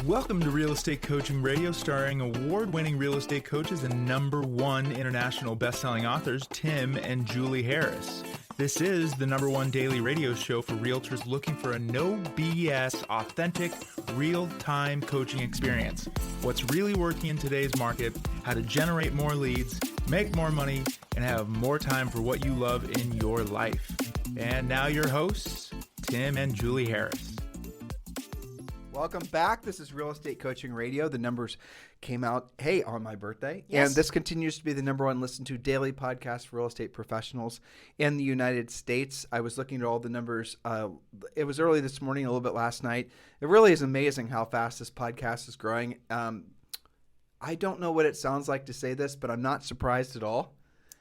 Welcome to Real Estate Coaching Radio, starring award-winning real estate coaches and #1 international best-selling authors, Tim and Julie Harris. This is the #1 daily radio show for realtors looking for a no BS, authentic, real-time coaching experience. What's really working in today's market, how to generate more leads, make more money, and have more time for what you love in your life. And now your hosts, Tim and Julie Harris. Welcome back. This is Real Estate Coaching Radio. The numbers came out, on my birthday. Yes. And this continues to be the #1 listened to daily podcast for real estate professionals in the United States. I was looking at all the numbers. It was early this morning, a little bit last night. It really is amazing how fast this podcast is growing. I don't know what it sounds like to say this, but I'm not surprised at all.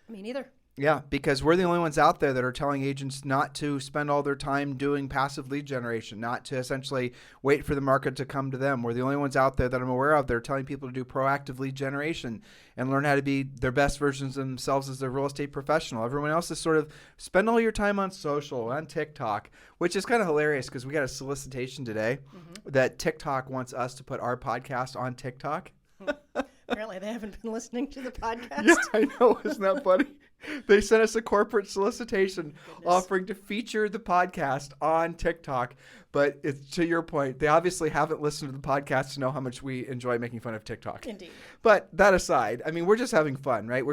Me neither. Yeah, because we're the only ones out there that are telling agents not to spend all their time doing passive lead generation, not to essentially wait for the market to come to them. We're the only ones out there that I'm aware of that are telling people to do proactive lead generation and learn how to be their best versions of themselves as a real estate professional. Everyone else is sort of spend all your time on social, on TikTok, which is kind of hilarious because we got a solicitation today that TikTok wants us to put our podcast on TikTok. Apparently they haven't been listening to the podcast. Yeah, I know. Isn't that funny? They sent us a corporate solicitation offering to feature the podcast on TikTok. But it's to your point, they obviously haven't listened to the podcast to know how much we enjoy making fun of TikTok. Indeed. But that aside, I mean, we're just having fun, right?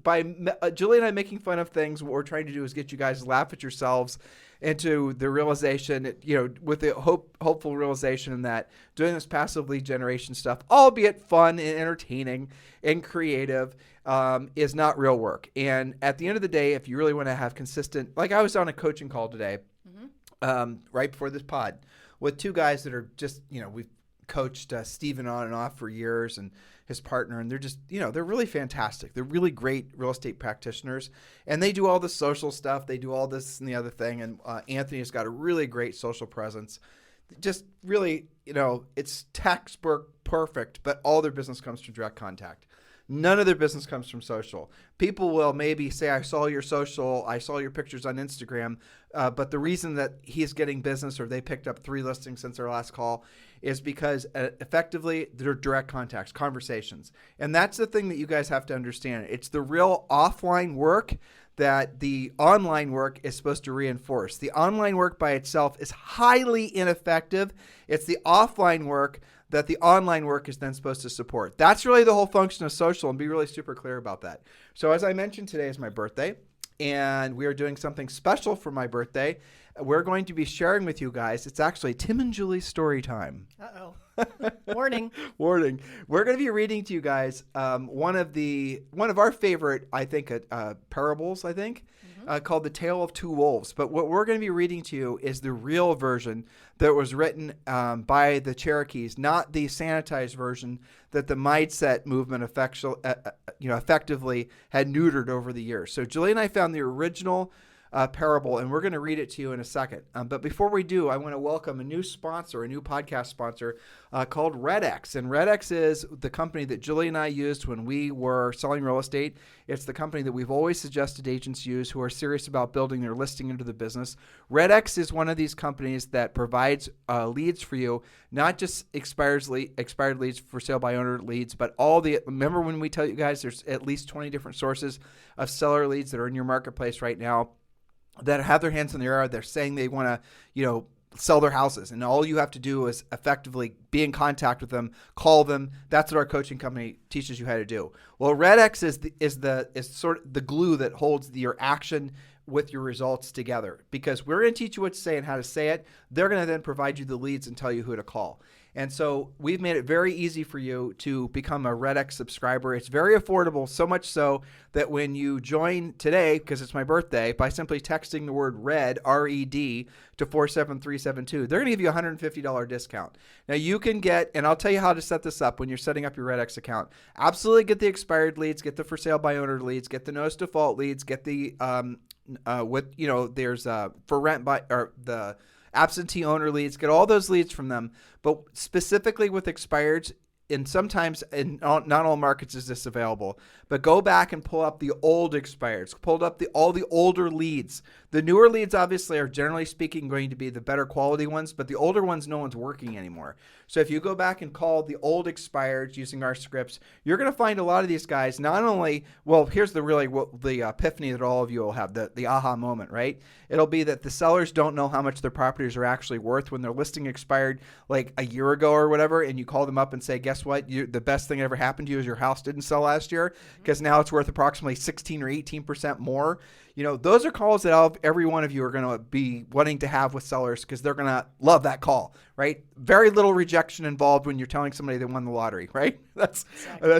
By Julie and I making fun of things, what we're trying to do is get you guys to laugh at yourselves into the realization, with the hopeful realization that doing this passive lead generation stuff, albeit fun and entertaining and creative, is not real work. And at the end of the day, if you really want to have consistent, like I was on a coaching call today, right before this pod, with two guys that are just, we've coached Steven on and off for years and his partner, and they're just, they're really fantastic. They're really great real estate practitioners, and they do all the social stuff. They do all this and the other thing, and Anthony has got a really great social presence. Just really, it's textbook perfect, but all their business comes from direct contact. None of their business comes from social. People will maybe say, I saw your social, I saw your pictures on Instagram, but the reason that he's getting business or they picked up 3 listings since our last call is because effectively they're direct contacts, conversations. And that's the thing that you guys have to understand. It's the real offline work that the online work is supposed to reinforce. The online work by itself is highly ineffective. It's the offline work that the online work is then supposed to support. That's really the whole function of social, and be really super clear about that. So as I mentioned, today is my birthday, and we are doing something special for my birthday. We're going to be sharing with you guys, it's actually Tim and Julie's story time. Uh-oh. Warning. Warning. We're going to be reading to you guys one of our favorite, I think, parables, called The Tale of Two Wolves. But what we're going to be reading to you is the real version that was written by the Cherokees, not the sanitized version that the mindset movement effectively had neutered over the years. So Julie and I found the original parable, and we're going to read it to you in a second. But before we do, I want to welcome a new sponsor, a new podcast sponsor called RedX. And RedX is the company that Julie and I used when we were selling real estate. It's the company that we've always suggested agents use who are serious about building their listing into the business. RedX is one of these companies that provides leads for you, not just expired leads for sale by owner leads, but remember when we tell you guys there's at least 20 different sources of seller leads that are in your marketplace right now that have their hands in the air. They're saying they want to, sell their houses, and all you have to do is effectively be in contact with them, call them. That's what our coaching company teaches you how to do. Well, RedX is sort of the glue that holds your action with your results together, because we're going to teach you what to say and how to say it. They're going to then provide you the leads and tell you who to call. And so we've made it very easy for you to become a RedX subscriber. It's very affordable, so much so that when you join today, because it's my birthday, by simply texting the word RED, R-E-D, to 47372, they're going to give you a $150 discount. Now you can get, and I'll tell you how to set this up when you're setting up your RedX account. Absolutely get the expired leads, get the for sale by owner leads, get the notice default leads, get the there's for rent by, or the absentee owner leads, get all those leads from them. But specifically with expireds, and sometimes in not all markets is this available, but go back and pull up the old expireds, pull up all the older leads. The newer leads obviously are generally speaking going to be the better quality ones, but the older ones no one's working anymore. So if you go back and call the old expireds using our scripts, you're going to find a lot of these guys not only, well, here's the epiphany that all of you will have, the aha moment, right? It'll be that the sellers don't know how much their properties are actually worth when their listing expired like a year ago or whatever, and you call them up and say, guess what? The best thing that ever happened to you is your house didn't sell last year because now it's worth approximately 16 or 18% more. Those are calls that every one of you are going to be wanting to have with sellers because they're going to love that call, right? Very little rejection involved when you're telling somebody they won the lottery, right? That's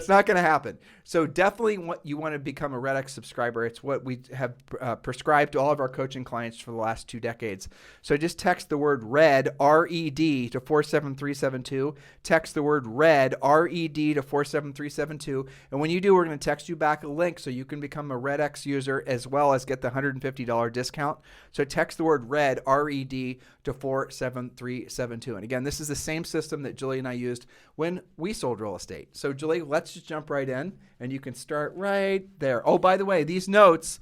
not going to happen. So definitely you want to become a RedX subscriber. It's what we have prescribed to all of our coaching clients for the last 2 decades. So just text the word RED, R-E-D, to 47372. Text the word RED, R-E-D, to 47372. And when you do, we're going to text you back a link so you can become a RedX user as well as get the $150 discount. So text the word RED, R-E-D, to 47372. And again, this is the same system that Julie and I used when we sold real estate. So Julie, let's just jump right in and you can start right there. Oh, by the way, these notes,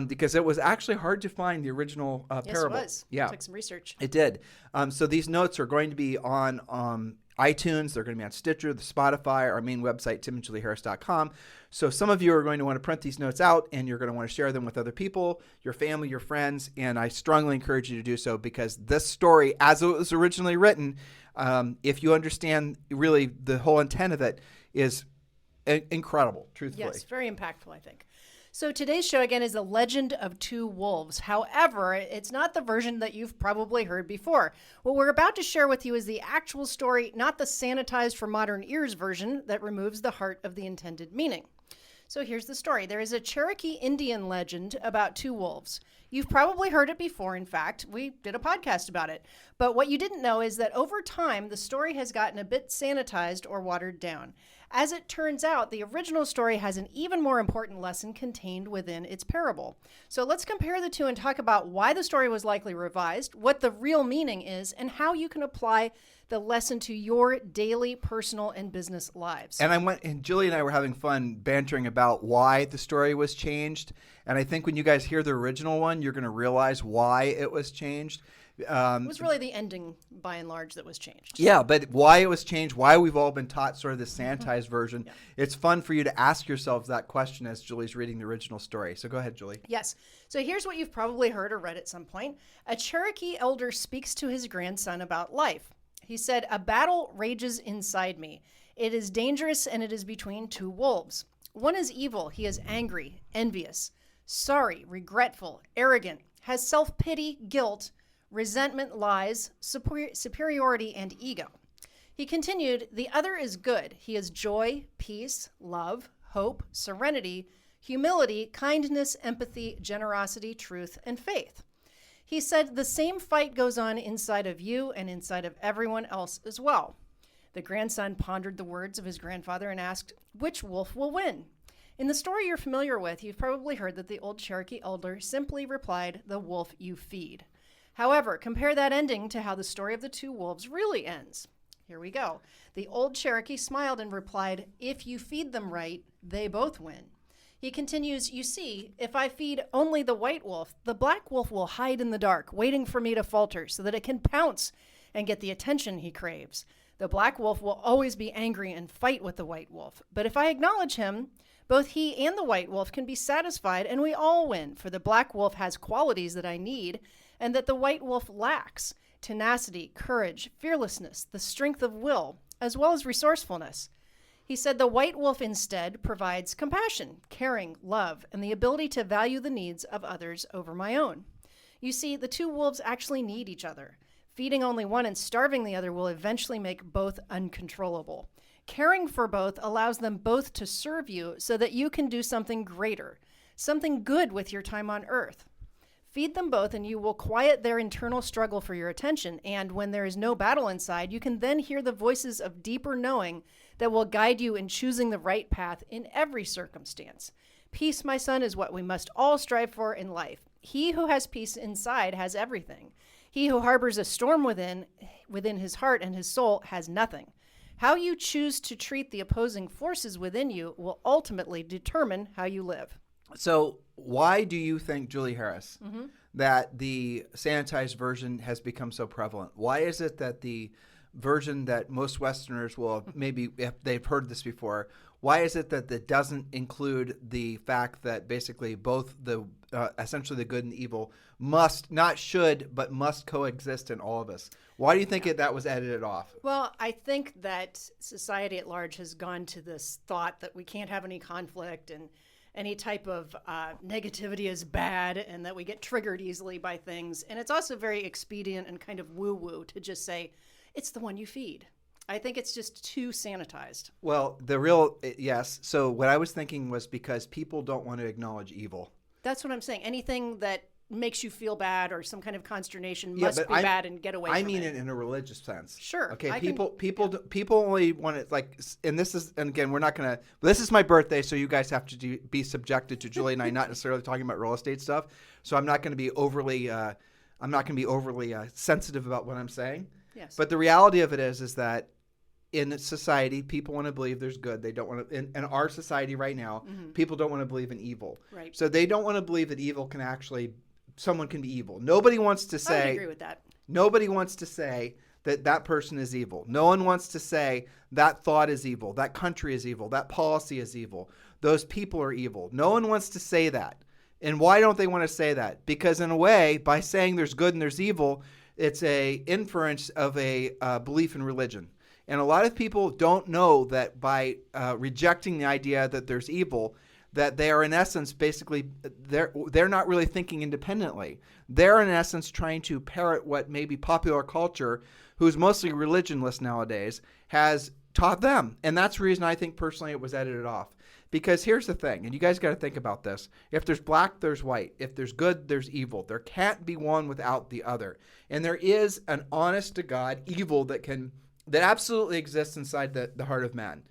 because it was actually hard to find the original parable. Yes, it was. Yeah. It took some research. It did. So these notes are going to be on iTunes. They're going to be on Stitcher, the Spotify, our main website, timandjulieharris.com. So some of you are going to want to print these notes out and you're going to want to share them with other people, your family, your friends. And I strongly encourage you to do so because this story, as it was originally written, if you understand really the whole intent of it, is incredible, truthfully. Yes, very impactful, I think. So today's show, again, is The Legend of Two Wolves. However, it's not the version that you've probably heard before. What we're about to share with you is the actual story, not the sanitized for modern ears version that removes the heart of the intended meaning. So here's the story. There is a Cherokee Indian legend about two wolves. You've probably heard it before. In fact, we did a podcast about it. But what you didn't know is that over time, the story has gotten a bit sanitized or watered down. As it turns out, the original story has an even more important lesson contained within its parable. So let's compare the two and talk about why the story was likely revised, what the real meaning is, and how you can apply the lesson to your daily personal and business lives. And Julie and I were having fun bantering about why the story was changed. And I think when you guys hear the original one, you're going to realize why it was changed. It was really the ending, by and large, that was changed. Yeah, but why it was changed, why we've all been taught sort of the sanitized version. Yeah. It's fun for you to ask yourselves that question as Julie's reading the original story. So go ahead, Julie. Yes. So here's what you've probably heard or read at some point. A Cherokee elder speaks to his grandson about life. He said, "A battle rages inside me. It is dangerous and it is between two wolves. One is evil. He is angry, envious, sorry, regretful, arrogant, has self-pity, guilt, resentment, lies, superiority, and ego." He continued, "The other is good. He is joy, peace, love, hope, serenity, humility, kindness, empathy, generosity, truth, and faith." He said, "The same fight goes on inside of you and inside of everyone else as well." The grandson pondered the words of his grandfather and asked, "Which wolf will win?" In the story you're familiar with, you've probably heard that the old Cherokee elder simply replied, "The wolf you feed." However, compare that ending to how the story of the two wolves really ends. Here we go. The old Cherokee smiled and replied, "If you feed them right, they both win." He continues, "You see, if I feed only the white wolf, the black wolf will hide in the dark, waiting for me to falter so that it can pounce and get the attention he craves. The black wolf will always be angry and fight with the white wolf. But if I acknowledge him, both he and the white wolf can be satisfied and we all win, for the black wolf has qualities that I need and that the white wolf lacks: tenacity, courage, fearlessness, the strength of will, as well as resourcefulness." He said the white wolf instead provides compassion, caring, love, and the ability to value the needs of others over my own. You see, the two wolves actually need each other. Feeding only one and starving the other will eventually make both uncontrollable. Caring for both allows them both to serve you so that you can do something greater, something good with your time on earth. Feed them both and you will quiet their internal struggle for your attention. And when there is no battle inside, you can then hear the voices of deeper knowing that will guide you in choosing the right path in every circumstance. Peace, my son, is what we must all strive for in life. He who has peace inside has everything. He who harbors a storm within his heart and his soul has nothing. How you choose to treat the opposing forces within you will ultimately determine how you live. So why do you think, Julie Harris, that the sanitized version has become so prevalent? Why is it that the version that most Westerners will maybe, if they've heard this before, why is it that doesn't include the fact that basically both the essentially the good and evil must, not should, but must coexist in all of us? Why do you think that was edited off? Well, I think that society at large has gone to this thought that we can't have any conflict and any type of negativity is bad, and that we get triggered easily by things. And it's also very expedient and kind of woo-woo to just say, it's the one you feed. I think it's just too sanitized. Well, yes. So what I was thinking was because people don't want to acknowledge evil. That's what I'm saying. Anything that makes you feel bad or some kind of consternation must be bad and get away from it. I mean it in a religious sense. Sure. Okay. People only want to, like, and again, we're not going to, this is my birthday, so you guys have to be subjected to Julie and I not necessarily talking about real estate stuff. So I'm not going to be overly sensitive about what I'm saying. Yes. But the reality of it is that in society, people want to believe there's good. They don't want to, in our society right now, people don't want to believe in evil. Right. So they don't want to believe that evil can actually, someone can be evil. Nobody wants to say, I would agree with that. Nobody wants to say that person is evil. No one wants to say that thought is evil, that country is evil, that policy is evil, those people are evil. No one wants to say that. And why don't they want to say that? Because in a way, by saying there's good and there's evil, it's a inference of a belief in religion. And a lot of people don't know that by rejecting the idea that there's evil, that they are in essence basically, they're not really thinking independently. They're in essence trying to parrot what maybe popular culture, who's mostly religionless nowadays, has taught them. And that's the reason I think personally it was edited off. Because here's the thing, and you guys got to think about this. If there's black, there's white. If there's good, there's evil. There can't be one without the other. And there is an honest to God evil that absolutely exists inside the heart of man.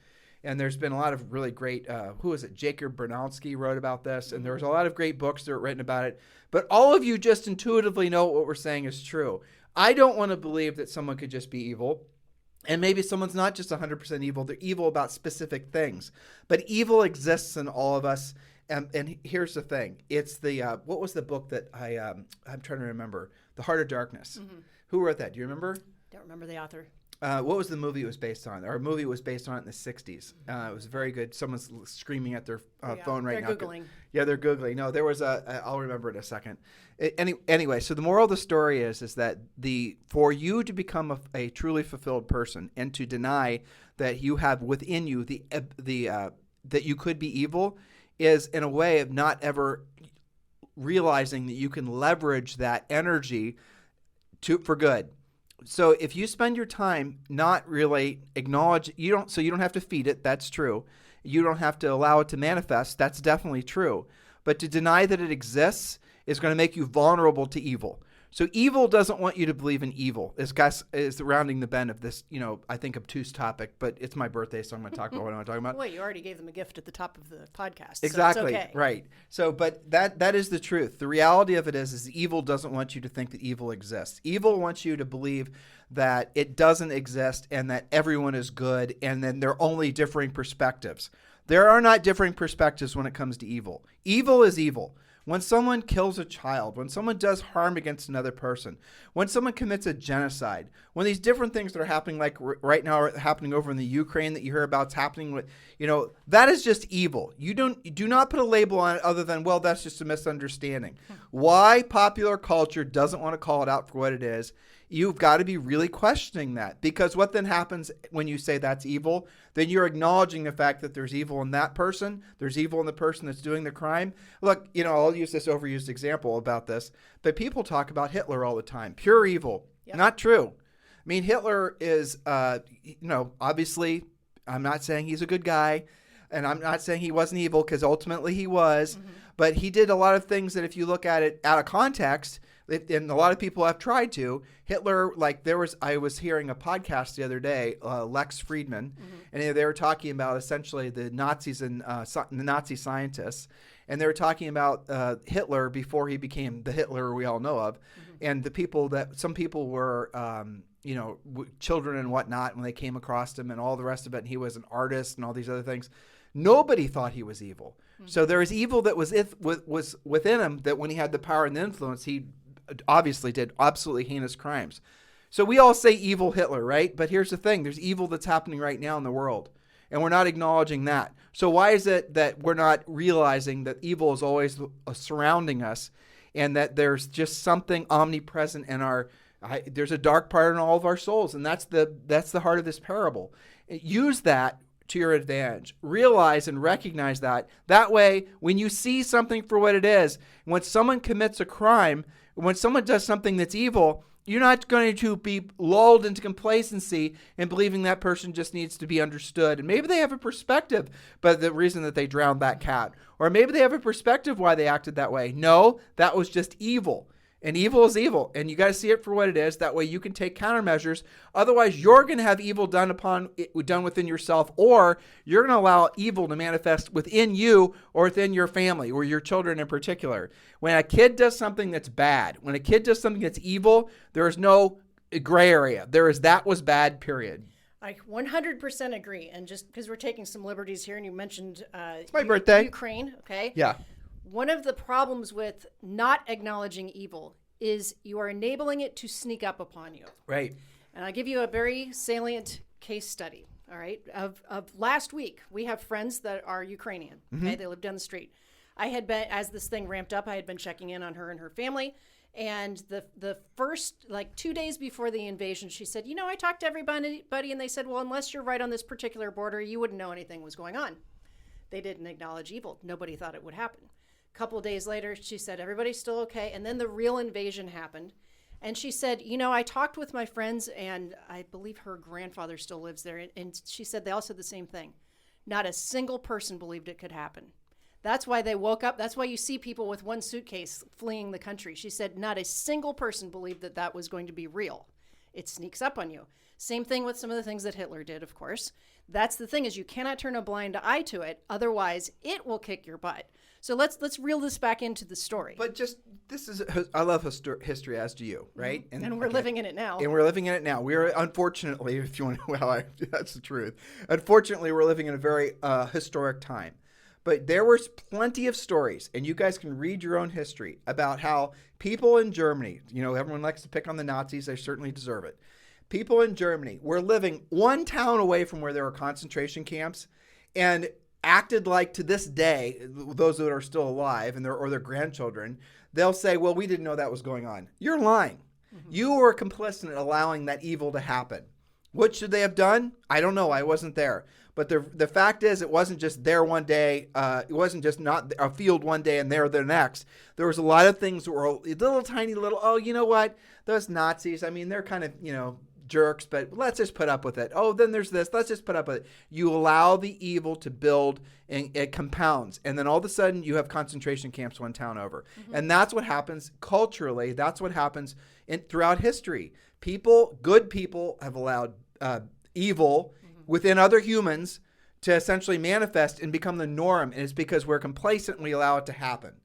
And there's been a lot of really great, who is it? Jacob Bernowski wrote about this. And there's a lot of great books that are written about it. But all of you just intuitively know what we're saying is true. I don't want to believe that someone could just be evil. And maybe someone's not just 100% evil. They're evil about specific things. But evil exists in all of us. And here's the thing. It's the, what was the book that I'm trying to remember? The Heart of Darkness. Mm-hmm. Who wrote that? Do you remember? Don't remember the author. What was the movie it was based on? Our movie was based on it in the 60s. It was very good. Someone's screaming at their phone right now. They're Googling. Yeah, they're Googling. No, there was I'll remember it in a second. Anyway, so the moral of the story is that for you to become a truly fulfilled person and to deny that you have within you that you could be evil is in a way of not ever realizing that you can leverage that energy for good. So if you spend your time not really acknowledge, you don't have to feed it, that's true. You don't have to allow it to manifest, that's definitely true. But to deny that it exists is going to make you vulnerable to evil. So evil doesn't want you to believe in evil. This guy is rounding the bend of this, I think obtuse topic, but it's my birthday, so I'm going to talk about what I'm talking about. Well, you already gave them a gift at the top of the podcast. Exactly, so it's okay. Right. So, but that is the truth. The reality of it is evil doesn't want you to think that evil exists. Evil wants you to believe that it doesn't exist and that everyone is good and then there are only differing perspectives. There are not differing perspectives when it comes to evil. Evil is evil. When someone kills a child, when someone does harm against another person, when someone commits a genocide, when these different things that are happening, like right now are happening over in the Ukraine that you hear about, it's happening with, that is just evil. You do not put a label on it other than, well, that's just a misunderstanding. Why popular culture doesn't want to call it out for what it is, you've got to be really questioning that, because what then happens when you say that's evil, then you're acknowledging the fact that there's evil in that person, there's evil in the person that's doing the crime. Look, I'll use this overused example about this, but people talk about Hitler all the time. Pure evil. Yep. Not true. I mean, Hitler is, obviously, I'm not saying he's a good guy, and I'm not saying he wasn't evil, because ultimately he was, but he did a lot of things that if you look at it out of context, and a lot of people have tried to. Hitler, I was hearing a podcast the other day, Lex Friedman, and they were talking about essentially the Nazis and the Nazi scientists, and they were talking about Hitler before he became the Hitler we all know of, and some people were children and whatnot when they came across him and all the rest of it. And he was an artist and all these other things. Nobody thought he was evil. Mm-hmm. So there is evil that was within him, that when he had the power and the influence, he obviously did absolutely heinous crimes. So we all say evil Hitler, right? But here's the thing. There's evil that's happening right now in the world, and we're not acknowledging that. So why is it that we're not realizing that evil is always surrounding us, and that there's just something omnipresent in there's a dark part in all of our souls, and that's the heart of this parable. Use that to your advantage. Realize and recognize that. That way, when you see something for what it is, when someone commits a crime, when someone does something that's evil, you're not going to be lulled into complacency and believing that person just needs to be understood. And maybe they have a perspective, but the reason that they drowned that cat. Or maybe they have a perspective why they acted that way. No, that was just evil. And evil is evil. And you got to see it for what it is. That way you can take countermeasures. Otherwise, you're going to have evil done within yourself, or you're going to allow evil to manifest within you or within your family or your children in particular. When a kid does something that's bad, when a kid does something that's evil, there is no gray area. That was bad, period. I 100% agree. And just because we're taking some liberties here, and you mentioned it's my birthday. Ukraine, okay? Yeah. One of the problems with not acknowledging evil is you are enabling it to sneak up upon you. Right. And I'll give you a very salient case study, all right? Of last week, we have friends that are Ukrainian, okay? Mm-hmm. They live down the street. I had been, as this thing ramped up, I had been checking in on her and her family. And the first, 2 days before the invasion, she said, I talked to everybody, and they said, well, unless you're right on this particular border, you wouldn't know anything was going on. They didn't acknowledge evil. Nobody thought it would happen. Couple of days later, she said, everybody's still okay. And then the real invasion happened. And she said, I talked with my friends, and I believe her grandfather still lives there. And she said they all said the same thing. Not a single person believed it could happen. That's why they woke up. That's why you see people with one suitcase fleeing the country. She said not a single person believed that was going to be real. It sneaks up on you. Same thing with some of the things that Hitler did, of course. That's the thing, is you cannot turn a blind eye to it. Otherwise, it will kick your butt. So let's reel this back into the story. But I love history, as do you, right? Mm-hmm. And we're living in it now. And we're living in it now. We're, unfortunately, if you want to, that's the truth. Unfortunately, we're living in a very historic time. But there was plenty of stories, and you guys can read your own history, about how people in Germany, everyone likes to pick on the Nazis. They certainly deserve it. People in Germany were living one town away from where there were concentration camps, and acted like, to this day, those that are still alive and their grandchildren, they'll say, well, we didn't know that was going on. You're lying. Mm-hmm. You were complicit in allowing that evil to happen. What should they have done? I don't know. I wasn't there. But the fact is, it wasn't just there one day. It wasn't just not a field one day and there the next. There was a lot of things that were tiny little, oh, you know what? Those Nazis, they're kind of, jerks, but let's just put up with it. Oh, then there's this. Let's just put up with it. You allow the evil to build, and it compounds. And then all of a sudden you have concentration camps one town over. Mm-hmm. And that's what happens culturally. That's what happens throughout history. Good people have allowed evil within other humans to essentially manifest and become the norm. And it's because we're complacent and we allow it to happen.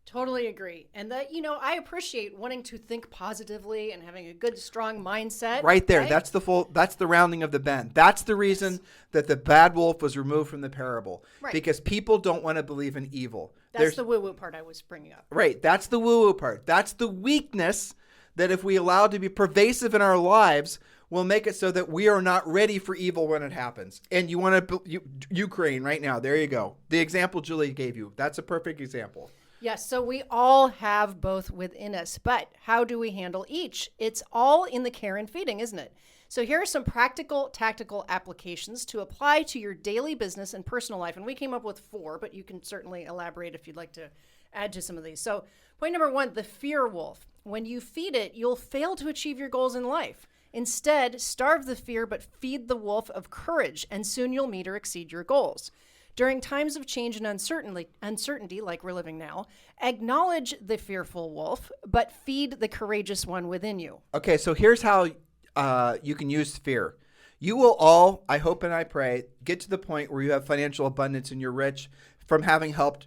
Totally agree. And that, I appreciate wanting to think positively and having a good, strong mindset. Right there. Right? That's the rounding of the bend. That's the reason that the bad wolf was removed from the parable. Right. Because people don't want to believe in evil. That's the woo-woo part I was bringing up. Right. That's the woo-woo part. That's the weakness that, if we allow it to be pervasive in our lives, will make it so that we are not ready for evil when it happens. And you want to, Ukraine right now. There you go. The example Julie gave you. That's a perfect example. Yes, so we all have both within us, but how do we handle each? It's all in the care and feeding, isn't it? So here are some practical, tactical applications to apply to your daily business and personal life. And we came up with 4, but you can certainly elaborate if you'd like to add to some of these. So point number 1, the fear wolf. When you feed it, you'll fail to achieve your goals in life. Instead, starve the fear, but feed the wolf of courage, and soon you'll meet or exceed your goals. During times of change and uncertainty like we're living now, acknowledge the fearful wolf, but feed the courageous one within you. Okay, so here's how you can use fear. You will all, I hope and I pray, get to the point where you have financial abundance and you're rich from having helped,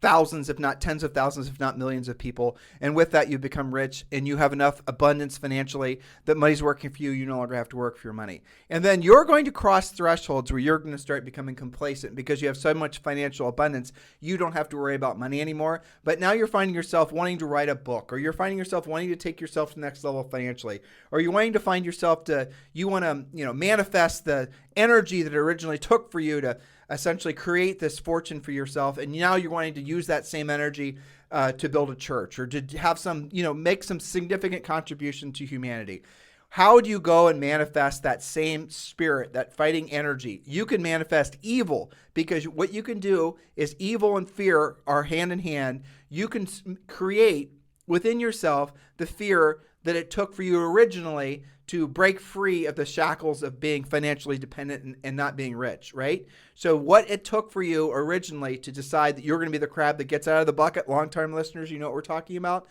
thousands, if not tens of thousands, if not millions of people. And with that, you become rich and you have enough abundance financially that money's working for you. You no longer have to work for your money. And then you're going to cross thresholds where you're going to start becoming complacent because you have so much financial abundance. You don't have to worry about money anymore. But now you're finding yourself wanting to write a book, or you're finding yourself wanting to take yourself to the next level financially, or you're wanting to find yourself you want to, manifest the energy that it originally took for you to essentially create this fortune for yourself. And now you're wanting to use that same energy to build a church or to have some, make some significant contribution to humanity. How do you go and manifest that same spirit, that fighting energy? You can manifest evil, because what you can do is evil and fear are hand in hand. You can create within yourself the fear that it took for you originally to break free of the shackles of being financially dependent and not being rich, right? So what it took for you originally to decide that you're going to be the crab that gets out of the bucket, long-term listeners, you know what we're talking about.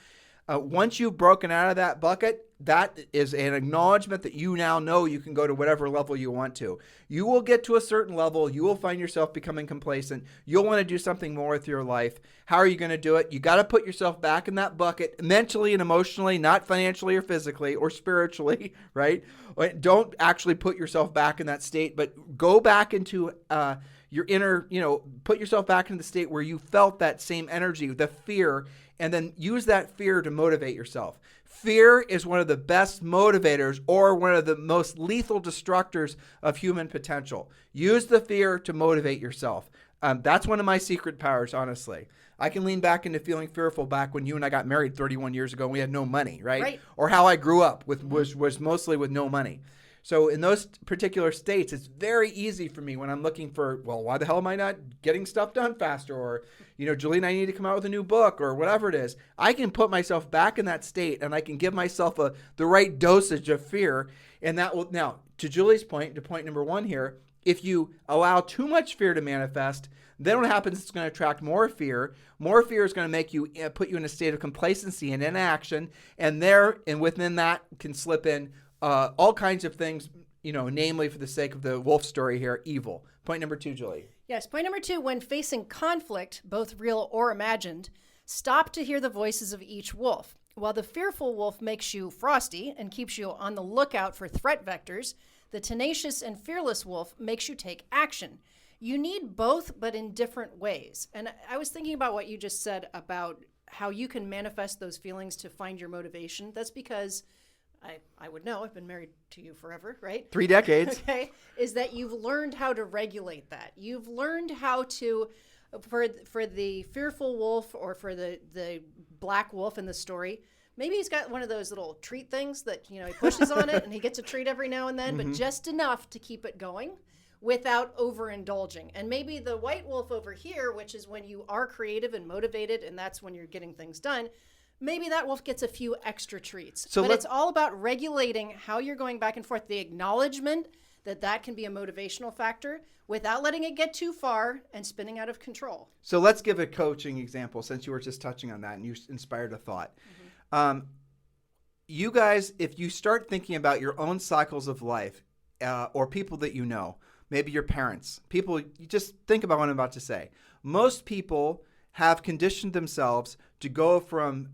Once you've broken out of that bucket, that is an acknowledgement that you now know you can go to whatever level you want to. You will get to a certain level. You will find yourself becoming complacent. You'll want to do something more with your life. How are you going to do it? You got to put yourself back in that bucket mentally and emotionally, not financially or physically or spiritually, right? Don't actually put yourself back in that state, but go back into your inner, put yourself back into the state where you felt that same energy, the fear, and then use that fear to motivate yourself. Fear is one of the best motivators or one of the most lethal destructors of human potential. Use the fear to motivate yourself. That's one of my secret powers, honestly. I can lean back into feeling fearful back when you and I got married 31 years ago and we had no money, right? Or how I grew up was mostly with no money. So in those particular states, it's very easy for me when I'm looking for, well, why the hell am I not getting stuff done faster? Or, Julie and I need to come out with a new book or whatever it is. I can put myself back in that state and I can give myself the right dosage of fear. And that will, now, to Julie's point, to point number one here, if you allow too much fear to manifest, then what happens is it's going to attract more fear. More fear is going to make you put you in a state of complacency and inaction. And within that can slip in all kinds of things, namely for the sake of the wolf story here, evil. Point number two, Julie. Yes, point number two, when facing conflict, both real or imagined, stop to hear the voices of each wolf. While the fearful wolf makes you frosty and keeps you on the lookout for threat vectors, the tenacious and fearless wolf makes you take action. You need both, but in different ways. And I was thinking about what you just said about how you can manifest those feelings to find your motivation. That's because I would know, I've been married to you forever, right? 3 decades. Okay, is that you've learned how to regulate that. You've learned how to, for the fearful wolf or for the black wolf in the story, maybe he's got one of those little treat things that, he pushes on it and he gets a treat every now and then, but just enough to keep it going without overindulging. And maybe the white wolf over here, which is when you are creative and motivated and that's when you're getting things done, maybe that wolf gets a few extra treats. But it's all about regulating how you're going back and forth, the acknowledgement that can be a motivational factor without letting it get too far and spinning out of control. So let's give a coaching example since you were just touching on that and you inspired a thought. You guys, if you start thinking about your own cycles of life or people that you know, maybe your parents, people, you just think about what I'm about to say. Most people have conditioned themselves to go from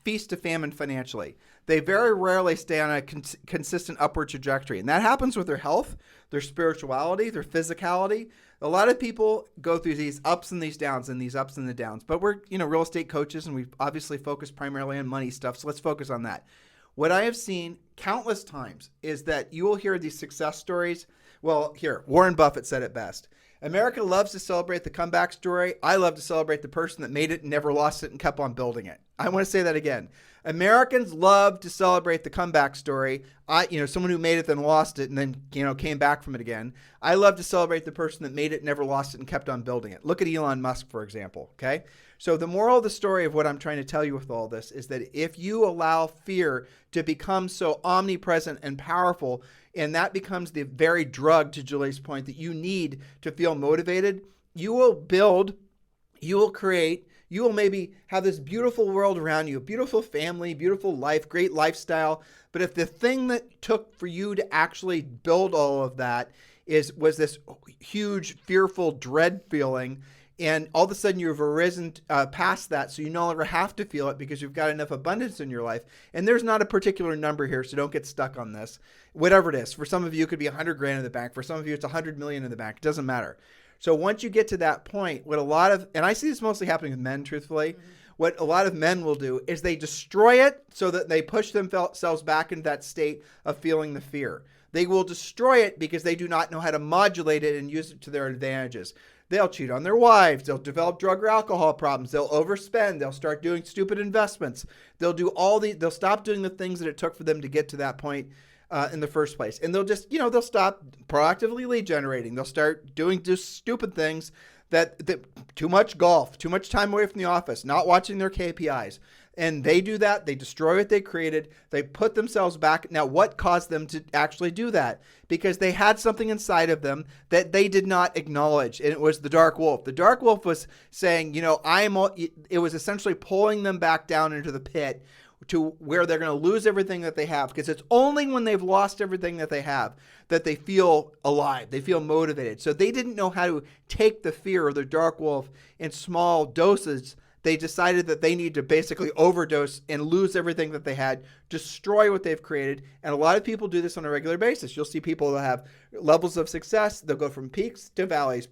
feast to famine financially. They very rarely stay on a consistent upward trajectory. And that happens with their health, their spirituality, their physicality. A lot of people go through these ups and these downs and these ups and the downs. But we're, real estate coaches and we obviously focus primarily on money stuff. So let's focus on that. What I have seen countless times is that you will hear these success stories. Well, here, Warren Buffett said it best. America loves to celebrate the comeback story. I love to celebrate the person that made it and never lost it and kept on building it. I want to say that again. Americans love to celebrate the comeback story. Someone who made it then lost it and then, came back from it again. I love to celebrate the person that made it, never lost it, and kept on building it. Look at Elon Musk, for example, okay? So the moral of the story of what I'm trying to tell you with all this is that if you allow fear to become so omnipresent and powerful, and that becomes the very drug, to Julie's point, that you need to feel motivated, you will build, you will create, you will maybe have this beautiful world around you, a beautiful family, beautiful life, great lifestyle. But if the thing that took for you to actually build all of that was this huge, fearful dread feeling, And all of a sudden you've arisen past that, so you no longer have to feel it because you've got enough abundance in your life. And there's not a particular number here, so don't get stuck on this. Whatever it is. For some of you, it could be 100 grand in the bank. For some of you, it's 100 million in the bank. It doesn't matter. So once you get to that point, and I see this mostly happening with men, truthfully, what a lot of men will do is they destroy it so that they push themselves back into that state of feeling the fear. They will destroy it because they do not know how to modulate it and use it to their advantages. They'll cheat on their wives. They'll develop drug or alcohol problems. They'll overspend. They'll start doing stupid investments. They'll stop doing the things that it took for them to get to that point in the first place. And they'll stop proactively lead generating. They'll start doing just stupid things that too much golf, too much time away from the office, not watching their KPIs. And they do that. They destroy what they created. They put themselves back. Now, what caused them to actually do that? Because they had something inside of them that they did not acknowledge. And it was the dark wolf. The dark wolf was saying, it was essentially pulling them back down into the pit to where they're going to lose everything that they have. Because it's only when they've lost everything that they have that they feel alive. They feel motivated. So they didn't know how to take the fear of the dark wolf in small doses. They decided that they need to basically overdose and lose everything that they had, destroy what they've created. And a lot of people do this on a regular basis. You'll see people that have levels of success. They'll go from peaks to valleys.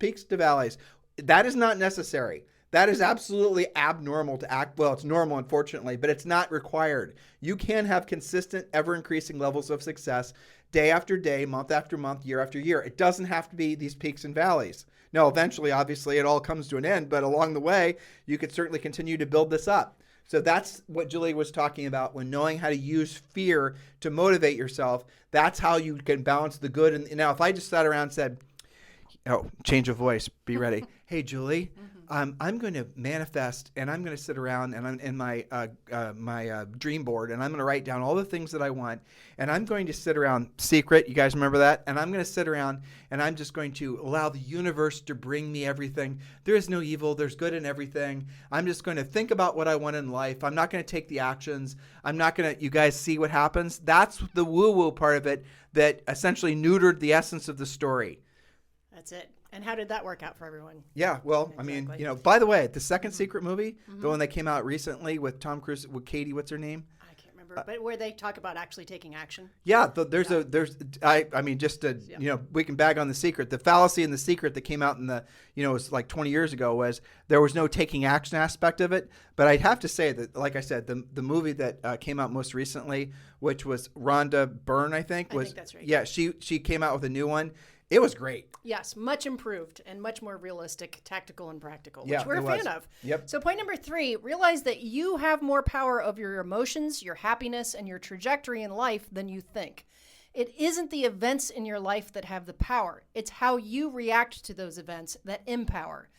That is not necessary. That is absolutely abnormal to act. Well, it's normal, unfortunately, but it's not required. You can have consistent, ever-increasing levels of success day after day, month after month, year after year. It doesn't have to be these peaks and valleys. No, eventually, obviously, it all comes to an end, but along the way, you could certainly continue to build this up. So that's what Julie was talking about when knowing how to use fear to motivate yourself. That's how you can balance the good. And now, if I just sat around and said, change of voice, be ready. Hey, Julie, I'm going to manifest, and I'm going to sit around and I'm in my dream board, and I'm going to write down all the things that I want, and I'm going to sit around secret. You guys remember that? And I'm going to sit around, and I'm just going to allow the universe to bring me everything. There is no evil. There's good in everything. I'm just going to think about what I want in life. I'm not going to take the actions. I'm not going to, you guys see what happens? That's the woo-woo part of it that essentially neutered the essence of the story. That's it. And how did that work out for everyone? Yeah, well, exactly. I mean, by the way, the second Secret movie, the one that came out recently with Tom Cruise, with Katie, what's her name? I can't remember, but where they talk about actually taking action. Yeah, we can bag on The Secret. The fallacy in The Secret that came out in it was like 20 years ago was there was no taking action aspect of it. But I'd have to say that, like I said, the movie that came out most recently, which was Rhonda Byrne, I think that's right. Yeah, she came out with a new one. It was great. Yes, much improved and much more realistic, tactical, and practical, which we're a fan of. Yep. So point number 3, realize that you have more power over your emotions, your happiness, and your trajectory in life than you think. It isn't the events in your life that have the power. It's how you react to those events that empower.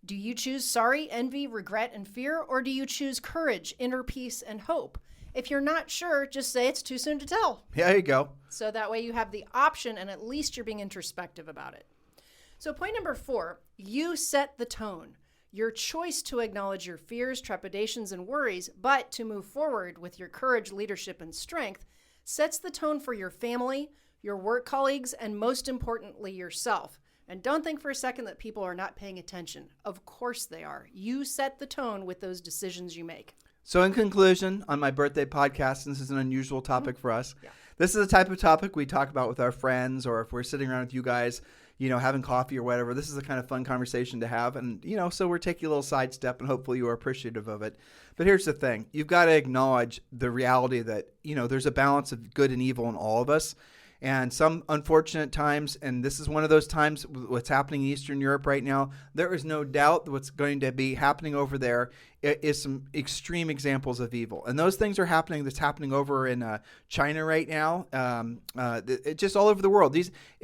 Do you choose sorry, envy, regret, and fear, or do you choose courage, inner peace, and hope? If you're not sure, just say it's too soon to tell. Yeah, there you go. So that way you have the option and at least you're being introspective about it. So point number 4, you set the tone. Your choice to acknowledge your fears, trepidations, and worries, but to move forward with your courage, leadership, and strength sets the tone for your family, your work colleagues, and most importantly, yourself. And don't think for a second that people are not paying attention. Of course they are. You set the tone with those decisions you make. So in conclusion, on my birthday podcast, and this is an unusual topic for us, this is the type of topic we talk about with our friends, or if we're sitting around with you guys, having coffee or whatever. This is a kind of fun conversation to have. And, so we're taking a little sidestep, and hopefully you are appreciative of it. But here's the thing. You've got to acknowledge the reality that, there's a balance of good and evil in all of us. And some unfortunate times, and this is one of those times, what's happening in Eastern Europe right now, there is no doubt that what's going to be happening over there is some extreme examples of evil. And those things are happening. That's happening over in China right now, just all over the world.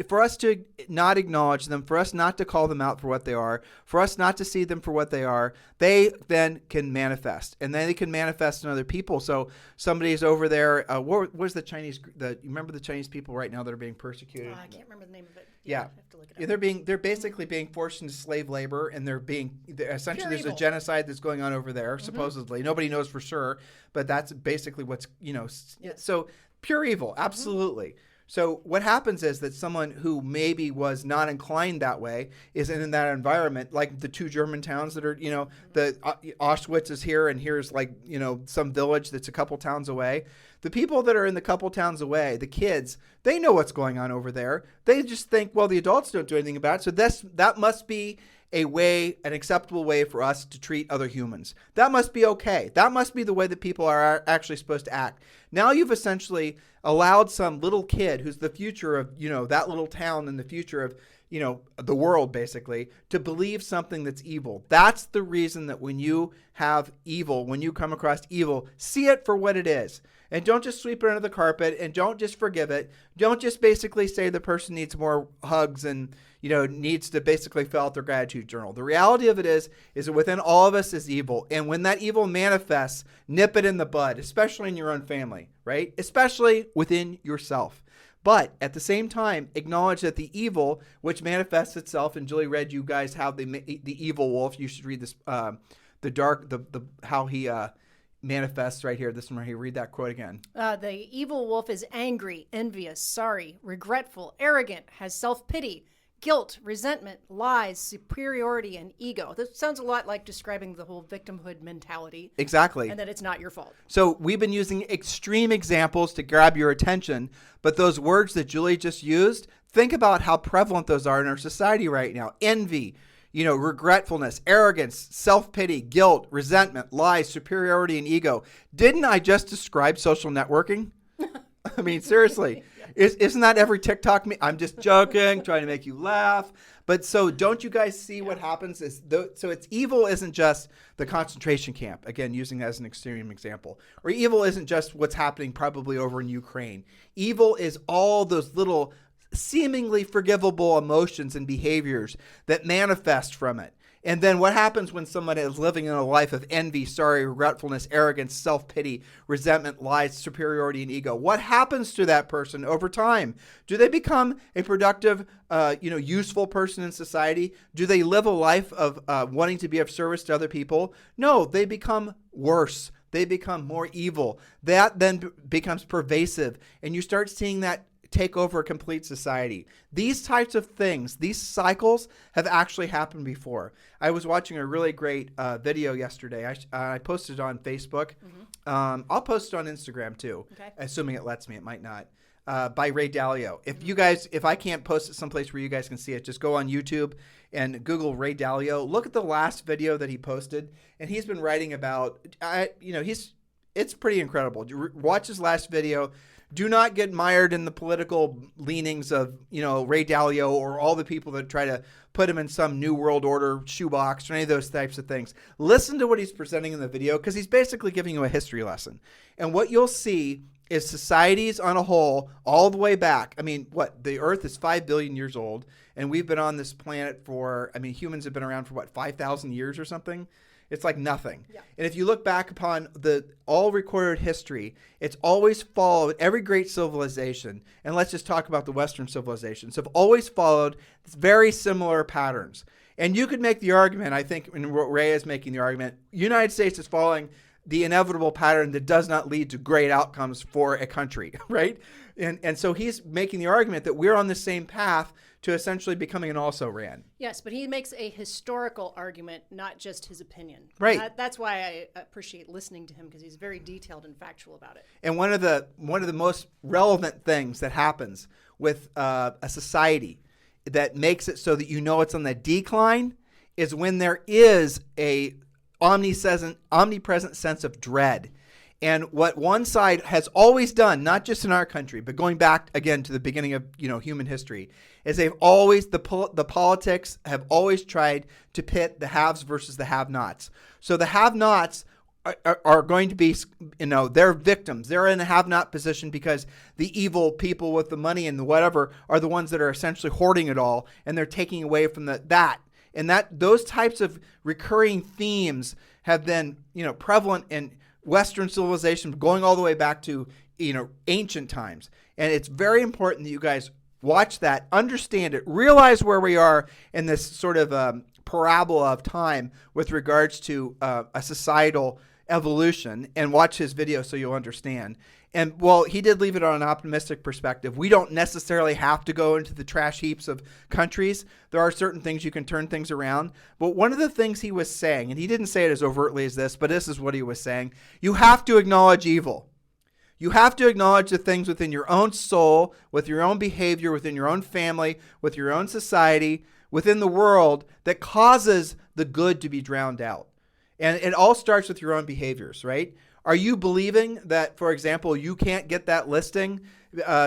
For us to not acknowledge them, for us not to call them out for what they are, for us not to see them for what they are, they then can manifest. And then they can manifest in other people. So somebody's over there. Where's the Chinese? You remember the Chinese people right now that are being persecuted? I can't remember the name of it. Yeah. I have to look it up. They're basically being forced into slave labor, and essentially there's evil. a genocide that's going on over there, supposedly. Nobody knows for sure, but that's basically what's, Yes. So pure evil, absolutely. So what happens is that someone who maybe was not inclined that way is in that environment, like the two German towns that are, the Auschwitz is here, and here's like, some village that's a couple towns away. The people that are in the couple towns away, the kids, they know what's going on over there. They just think, well, the adults don't do anything about it. So that must be an acceptable way for us to treat other humans. That must be okay. That must be the way that people are actually supposed to act. Now you've essentially allowed some little kid who's the future of, that little town and the future of, the world basically, to believe something that's evil. That's the reason that when you have evil, when you come across evil, see it for what it is. And don't just sweep it under the carpet, and don't just forgive it. Don't just basically say the person needs more hugs and, needs to basically fill out their gratitude journal. The reality of it is that within all of us is evil. And when that evil manifests, nip it in the bud, especially in your own family, right? Especially within yourself. But at the same time, acknowledge that the evil, which manifests itself, and Julie read you guys how the evil wolf, you should read this, how he manifests right here. This one right here. Read that quote again. The evil wolf is angry, envious, sorry, regretful, arrogant, has self-pity, guilt, resentment, lies, superiority, and ego. This sounds a lot like describing the whole victimhood mentality. Exactly. And that it's not your fault. So we've been using extreme examples to grab your attention, but those words that Julie just used, think about how prevalent those are in our society right now. Envy, regretfulness, arrogance, self-pity, guilt, resentment, lies, superiority, and ego. Didn't I just describe social networking? I mean, seriously. Isn't that every TikTok? I'm just joking, trying to make you laugh. But so don't you guys see what happens? So it's evil isn't just the concentration camp, again, using that as an extreme example. Or evil isn't just what's happening probably over in Ukraine. Evil is all those little seemingly forgivable emotions and behaviors that manifest from it. And then what happens when someone is living in a life of envy, sorry, regretfulness, arrogance, self-pity, resentment, lies, superiority, and ego? What happens to that person over time? Do they become a productive, useful person in society? Do they live a life of wanting to be of service to other people? No, they become worse. They become more evil. That then becomes pervasive, and you start seeing that take over a complete society. These types of things, these cycles have actually happened before. I was watching a really great video yesterday. I posted it on Facebook. Mm-hmm. I'll post it on Instagram too, okay, assuming it lets me. It might not. By Ray Dalio. If I can't post it someplace where you guys can see it, just go on YouTube and Google Ray Dalio. Look at the last video that he posted, and he's been writing about, it's pretty incredible. Watch his last video. Do not get mired in the political leanings of, Ray Dalio or all the people that try to put him in some new world order shoebox or any of those types of things. Listen to what he's presenting in the video, because he's basically giving you a history lesson. And what you'll see is societies on a whole, all the way back. I mean, the Earth is 5 billion years old, and we've been on this planet humans have been around for 5,000 years or something? It's like nothing. Yeah. And if you look back upon the all recorded history, it's always followed every great civilization. And let's just talk about the Western civilizations have always followed very similar patterns. And you could make the argument, I think, when Ray is making the argument, United States is following the inevitable pattern that does not lead to great outcomes for a country, right? And so he's making the argument that we're on the same path to essentially becoming an also-ran. Yes, but he makes a historical argument, not just his opinion. Right. That's why I appreciate listening to him, because he's very detailed and factual about it. And one of the most relevant things that happens with a society that makes it so that it's on the decline is when there is a omnipresent sense of dread. And what one side has always done, not just in our country, but going back again to the beginning of human history, is the politics have always tried to pit the haves versus the have-nots. So the have-nots are going to be, they're victims. They're in a have-not position because the evil people with the money and the whatever are the ones that are essentially hoarding it all, and they're taking away from that. And those types of recurring themes have been, prevalent in Western civilization, going all the way back to, ancient times. And it's very important that you guys watch that, understand it, realize where we are in this sort of parabola of time with regards to a societal evolution, and watch his video so you'll understand. And well, he did leave it on an optimistic perspective. We don't necessarily have to go into the trash heaps of countries. There are certain things you can turn things around. But one of the things he was saying, and he didn't say it as overtly as this, but this is what he was saying. You have to acknowledge evil. You have to acknowledge the things within your own soul, with your own behavior, within your own family, with your own society, within the world that causes the good to be drowned out. And it all starts with your own behaviors, right? Are you believing that, for example, you can't get that listing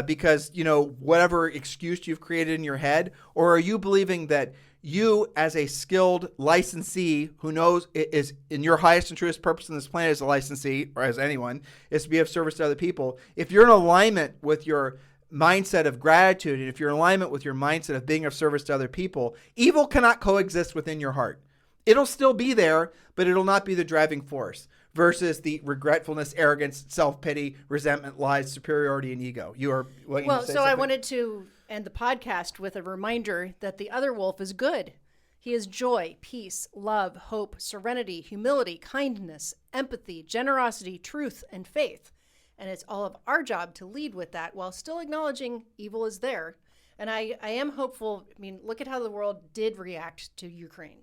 because, whatever excuse you've created in your head? Or are you believing that you, as a skilled licensee who knows is in your highest and truest purpose on this planet as a licensee, or as anyone, is to be of service to other people, if you're in alignment with your mindset of gratitude, and if you're in alignment with your mindset of being of service to other people, evil cannot coexist within your heart. It'll still be there, but it'll not be the driving force. Versus the regretfulness, arrogance, self-pity, resentment, lies, superiority, and ego. I wanted to end the podcast with a reminder that the other wolf is good. He is joy, peace, love, hope, serenity, humility, kindness, empathy, generosity, truth, and faith. And it's all of our job to lead with that while still acknowledging evil is there. And I am hopeful. I mean, look at how the world did react to Ukraine.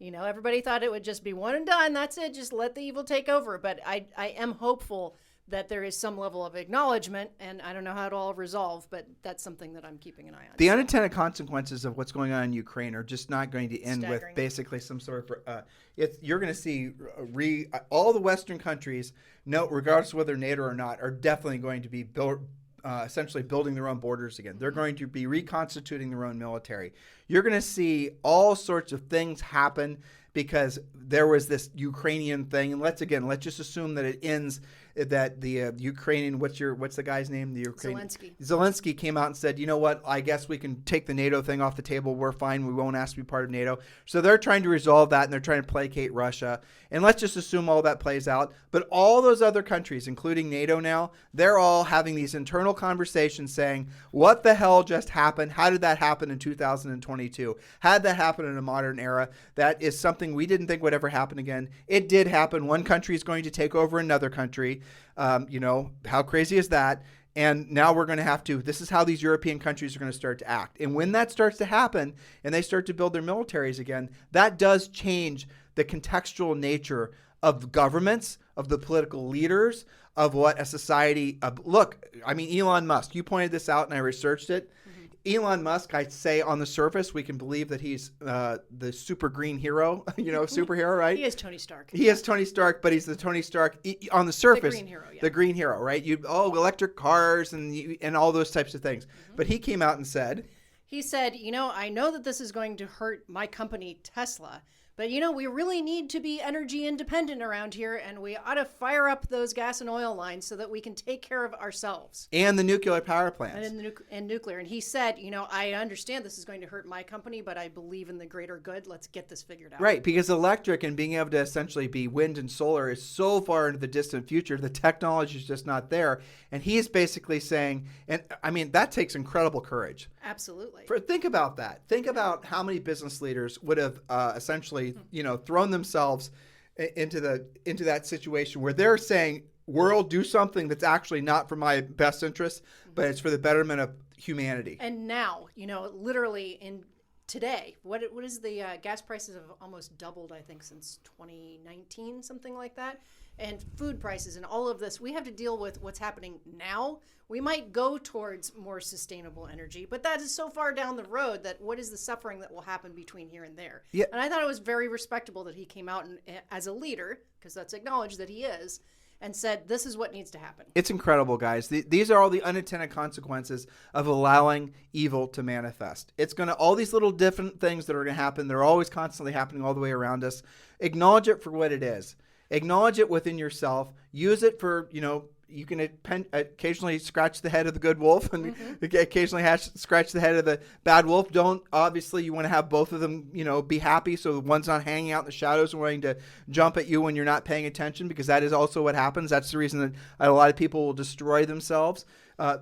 Everybody thought it would just be one and done. That's it. Just let the evil take over. But I am hopeful that there is some level of acknowledgement, and I don't know how it'll all resolve, but that's something that I'm keeping an eye on. The unintended consequences of what's going on in Ukraine are just not going to end Staggering. with basically some sort of you're going to see all the Western countries, regardless of whether NATO or not, are definitely going to be essentially building their own borders again. They're going to be reconstituting their own military. You're going to see all sorts of things happen because there was this Ukrainian thing. And let's just assume that it ends, that the Ukrainian, what's the guy's name? Zelensky came out and said, you know what, I guess we can take the NATO thing off the table. We're fine. We won't ask to be part of NATO. So they're trying to resolve that, and they're trying to placate Russia. And let's just assume all that plays out. But all those other countries, including NATO now, they're all having these internal conversations saying, what the hell just happened? How did that happen in 2022? How did that happen in a modern era? That is something we didn't think would ever happen again. It did happen. One country is going to take over another country. How crazy is that? And now we're going to have to, this is how these European countries are going to start to act. And when that starts to happen and they start to build their militaries again, that does change the contextual nature of governments, of the political leaders, of what a society, Elon Musk, you pointed this out and I researched it. Elon Musk, I'd say on the surface, we can believe that he's the super green hero, superhero, right? He is Tony Stark. He is Tony Stark, but he's the Tony Stark on the surface. The green hero, yeah. The green hero, right? Electric cars and all those types of things. Mm-hmm. But he came out and said... He said, I know that this is going to hurt my company, Tesla, but, we really need to be energy independent around here, and we ought to fire up those gas and oil lines so that we can take care of ourselves. And the nuclear power plants. And nuclear. And he said, I understand this is going to hurt my company, but I believe in the greater good. Let's get this figured out. Right, because electric and being able to essentially be wind and solar is so far into the distant future. The technology is just not there. And he is basically saying, that takes incredible courage. Absolutely. Think about that. Think about how many business leaders would have essentially, thrown themselves into that situation where they're saying, world, do something that's actually not for my best interest, but it's for the betterment of humanity. And now, literally in today, what is the gas prices have almost doubled, I think, since 2019, something like that. And food prices and all of this, we have to deal with what's happening now. We might go towards more sustainable energy, but that is so far down the road that what is the suffering that will happen between here and there? Yeah. And I thought it was very respectable that he came out and, as a leader, because that's acknowledged that he is, and said, this is what needs to happen. It's incredible, guys. These are all the unintended consequences of allowing evil to manifest. It's going to, all these little different things that are going to happen, they're always constantly happening all the way around us. Acknowledge it for what it is. Acknowledge it within yourself. Use it for, you can occasionally scratch the head of the good wolf and occasionally scratch the head of the bad wolf. Obviously, you want to have both of them, be happy so the one's not hanging out in the shadows and wanting to jump at you when you're not paying attention, because that is also what happens. That's the reason that a lot of people will destroy themselves.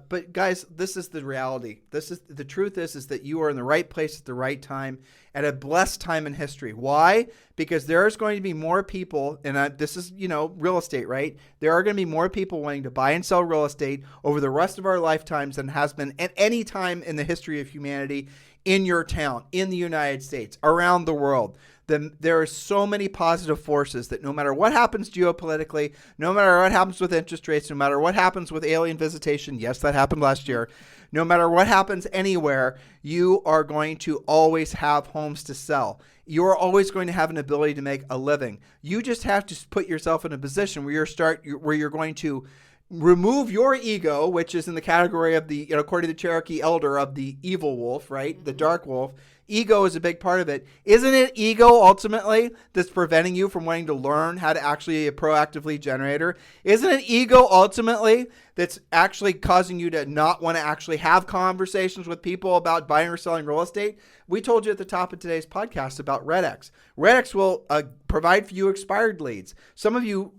But guys, this is the reality. The truth is that you are in the right place at the right time at a blessed time in history. Why? Because there's going to be more people, and this is, real estate, right? There are going to be more people wanting to buy and sell real estate over the rest of our lifetimes than has been at any time in the history of humanity in your town, in the United States, around the world. There are so many positive forces that no matter what happens geopolitically, no matter what happens with interest rates, no matter what happens with alien visitation, yes, that happened last year, no matter what happens anywhere, you are going to always have homes to sell. You're always going to have an ability to make a living. You just have to put yourself in a position where you're going to remove your ego, which is in the category of the, according to the Cherokee elder, of the evil wolf, right? Mm-hmm. The dark wolf. Ego is a big part of it. Isn't it ego ultimately that's preventing you from wanting to learn how to actually be a proactive lead generator? Isn't it ego ultimately that's actually causing you to not want to actually have conversations with people about buying or selling real estate? We told you at the top of today's podcast about RedX. RedX will provide for you expired leads. Some of you,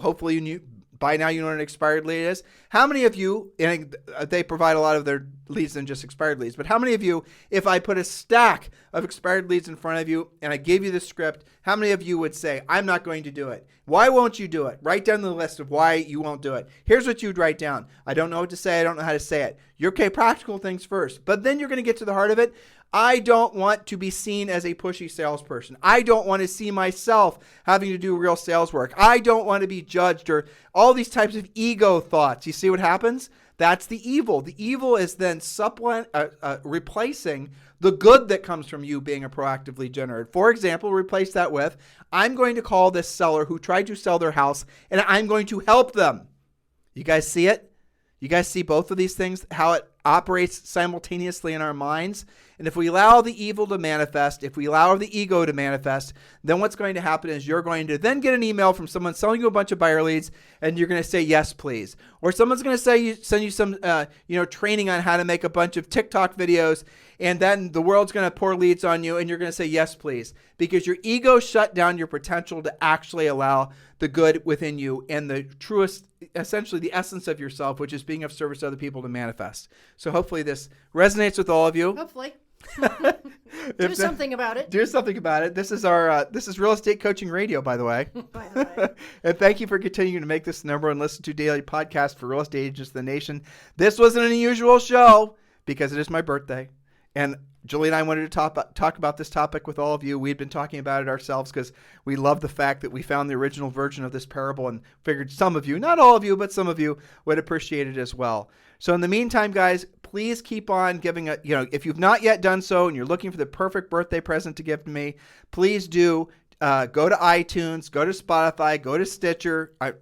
hopefully you knew. By now, you know what an expired lead is. How many of you, and they provide a lot of their leads than just expired leads, but how many of you, if I put a stack of expired leads in front of you and I gave you the script, how many of you would say, I'm not going to do it? Why won't you do it? Write down the list of why you won't do it. Here's what you'd write down. I don't know what to say. I don't know how to say it. You're okay, practical things first, but then you're going to get to the heart of it. I don't want to be seen as a pushy salesperson. I don't want to see myself having to do real sales work. I don't want to be judged, or all these types of ego thoughts. You see what happens? That's the evil. The evil is then replacing the good that comes from you being a proactive lead generator. For example, replace that with, I'm going to call this seller who tried to sell their house, and I'm going to help them. You guys see it? You guys see both of these things, how it operates simultaneously in our minds? And if we allow the evil to manifest, if we allow the ego to manifest, then what's going to happen is you're going to then get an email from someone selling you a bunch of buyer leads, and you're going to say, yes, please. Or someone's going to send you some training on how to make a bunch of TikTok videos, and then the world's going to pour leads on you, and you're going to say, yes, please. Because your ego shut down your potential to actually allow the good within you and the truest, essentially the essence of yourself, which is being of service to other people, to manifest. So hopefully this resonates with all of you. Hopefully. Do something about it. Do something about it. This is our this is Real Estate Coaching Radio, by the way. By the way. And thank you for continuing to make this the number one listened to daily podcast for real estate agents in the nation. This was an unusual show because it is my birthday, and Julie and I wanted to talk about this topic with all of you. We'd been talking about it ourselves because we love the fact that we found the original version of this parable and figured some of you, not all of you, but some of you would appreciate it as well. So in the meantime, guys, please keep on giving if you've not yet done so and you're looking for the perfect birthday present to give to me, please do. Go to iTunes, go to Spotify, go to Stitcher, and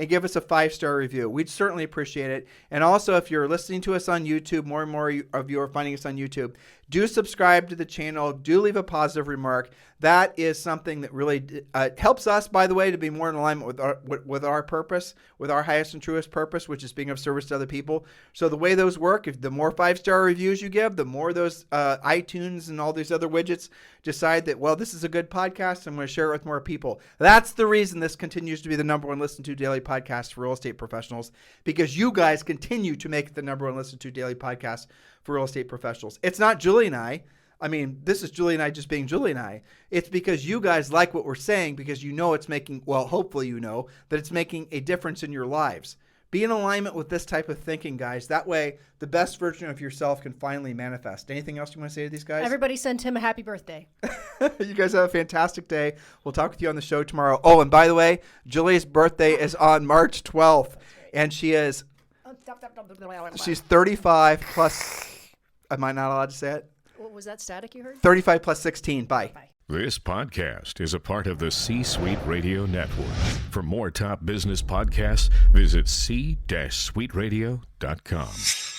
give us a 5-star review. We'd certainly appreciate it. And also, if you're listening to us on YouTube, more and more of you are finding us on YouTube, do subscribe to the channel. Do leave a positive remark. That is something that really helps us, by the way, to be more in alignment with our purpose, with our highest and truest purpose, which is being of service to other people. So the way those work, if the more 5-star reviews you give, the more those iTunes and all these other widgets decide that, well, this is a good podcast, I'm going to share it with more people. That's the reason this continues to be the number one listened to daily podcast for real estate professionals, because you guys continue to make it the number one listened to daily podcast for real estate professionals. It's not Julie and I. I mean, this is Julie and I just being Julie and I. It's because you guys like what we're saying, because you know it's making, well, hopefully you know that it's making a difference in your lives. Be in alignment with this type of thinking, guys. That way, the best version of yourself can finally manifest. Anything else you want to say to these guys? Everybody send Tim a happy birthday. You guys have a fantastic day. We'll talk with you on the show tomorrow. Oh, and by the way, Julie's birthday is on March 12th, and she's 35 plus, am I not allowed to say it? What was that static you heard? 35 plus 16. Bye. This podcast is a part of the C-Suite Radio Network. For more top business podcasts, visit c-suiteradio.com.